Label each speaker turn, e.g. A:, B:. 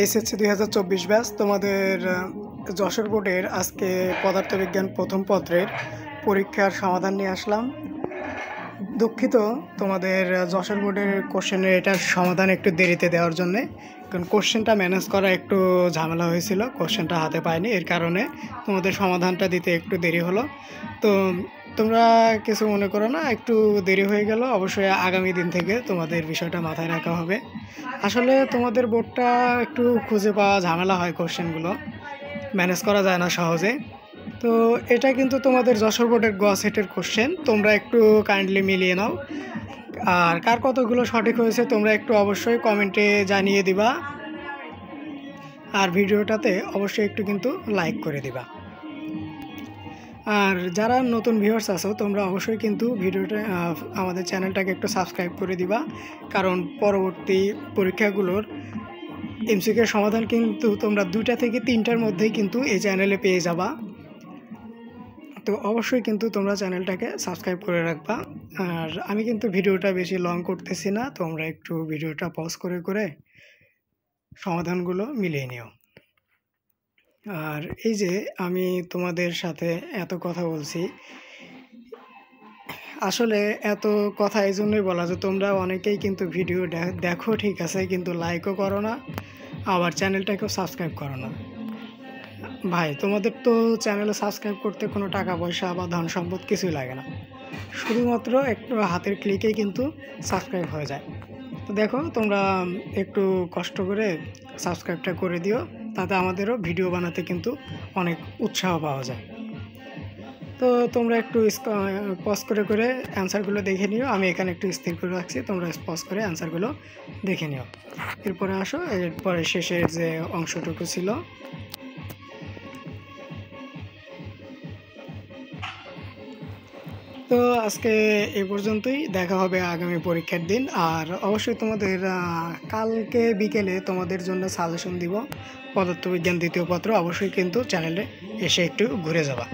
A: HSC 2024 batch তোমাদের যশোর বোর্ডের আজকে পদার্থবিজ্ঞান প্রথম পত্রের পরীক্ষার সমাধান নিয়ে আসলাম। দুঃখিত তোমাদের যশোর বোর্ডের কোশ্চেনের এটার সমাধান একটু দেরিতে দেওয়ার জন্যে, কারণ কোশ্চেনটা ম্যানেজ করা একটু ঝামেলা হয়েছিল, কোশ্চেনটা হাতে পাইনি, এর কারণে তোমাদের সমাধানটা দিতে একটু দেরি হলো। তো তোমরা কিছু মনে করো না, একটু দেরি হয়ে গেল। অবশ্যই আগামী দিন থেকে তোমাদের বিষয়টা মাথায় রাখা হবে। আসলে তোমাদের বোর্ডটা একটু খুঁজে পাওয়া ঝামেলা হয়, কোশ্চেনগুলো ম্যানেজ করা যায় না সহজে। তো এটা কিন্তু তোমাদের যশোর বোর্ডের গ সেটের কোশ্চেন, তোমরা একটু কাইন্ডলি মিলিয়ে নাও। আর কার কতগুলো সঠিক হয়েছে তোমরা একটু অবশ্যই কমেন্টে জানিয়ে দিবা, আর ভিডিওটাতে অবশ্যই একটু কিন্তু লাইক করে দিবা। আর যারা নতুন ভিউয়ার্স আছো তোমরা অবশ্যই কিন্তু ভিডিওটা আমাদের চ্যানেলটাকে একটু সাবস্ক্রাইব করে দিবা, কারণ পরবর্তী পরীক্ষাগুলোর এমসিকিউর সমাধান কিন্তু তোমরা 2টা থেকে 3টার মধ্যেই কিন্তু এই চ্যানেলে পেয়ে যাবা। তো অবশ্যই কিন্তু তোমরা চ্যানেলটাকে সাবস্ক্রাইব করে রাখবা। আর আমি কিন্তু ভিডিওটা বেশি লং করতেছি না, তোমরা একটু ভিডিওটা পজ করে করে সমাধানগুলো মিলিয়ে নিও। আর এই যে আমি তোমাদের সাথে এত কথা বলছি, আসলে এত কথা এই জন্যই বলা যে তোমরা অনেকেই কিন্তু ভিডিও দেখো ঠিক আছে, কিন্তু লাইকও করো না, আবার চ্যানেলটাকেও সাবস্ক্রাইব করো না। ভাই, তোমাদের তো চ্যানেলে সাবস্ক্রাইব করতে কোনো টাকা পয়সা বা ধন সম্পদ কিছুই লাগে না, শুধুমাত্র একটু হাতের ক্লিকেই কিন্তু সাবস্ক্রাইব হয়ে যায়। তো দেখো, তোমরা একটু কষ্ট করে সাবস্ক্রাইবটা করে দিও, তাতে আমাদেরও ভিডিও বানাতে কিন্তু অনেক উৎসাহ পাওয়া যায়। তো তোমরা একটু পজ করে করে অ্যান্সারগুলো দেখে নিও। আমি এখানে একটু স্থির করে রাখছি, তোমরা পজ করে অ্যান্সারগুলো দেখে নিও। এরপরে আসো, এরপরে শেষের যে অংশটুকু ছিল, তো আজকে এই পর্যন্তই। দেখা হবে আগামী পরীক্ষার দিন। আর অবশ্যই তোমাদের কালকে বিকেলে তোমাদের জন্য সাজেশন দিব পদার্থবিজ্ঞান দ্বিতীয় পত্র, অবশ্যই কিন্তু চ্যানেলে এসে একটু ঘুরে যাবা।